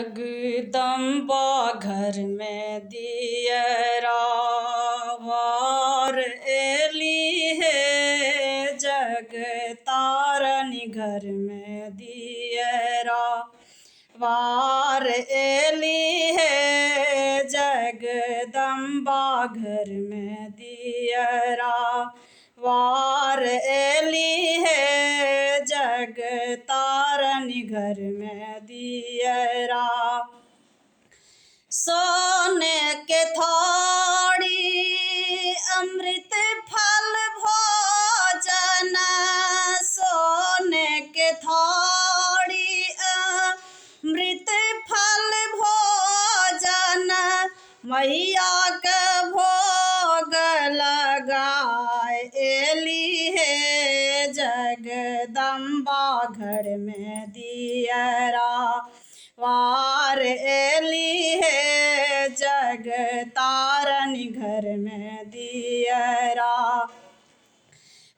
जगदम्बा घर में दियरा वार एली है। जग तारनी घर में दियरा वार एली है। जगदम्बा घर में दियरा वार एली है। जग तारनी घर में दियरा सोने के थाड़ी अमृत फल भोजन। सोने के थाड़ी अमृत फल भोजन। मैया के भोग लगाए एली है। जगदम्बा घर में दियरा वार एली है। जग तारनी घर में दियरा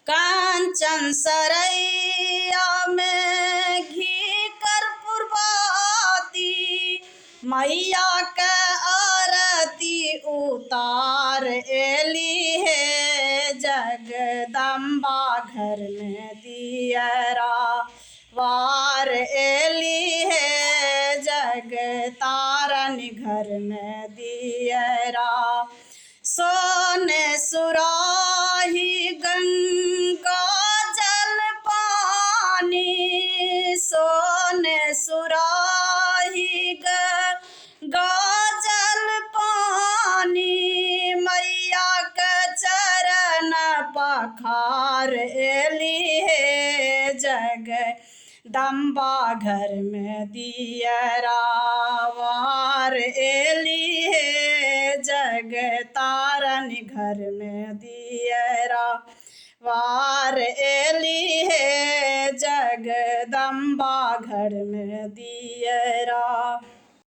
कांचन सरैया में घी कर्पूर बाती। मैया के आरती उतार एली है। जगदम्बा घर में दियरा वार एली है। जग तारनी घर में दियरा सोने सुराही गंगा जल पानी। सोने सुराही गंगा जल पानी। मैया के चरण पखार एली है। जग दम्बा घर में दियरा वार एली है। जग तारनी घर में दियरा वार एली है। जगदम्बा घर में दियरा।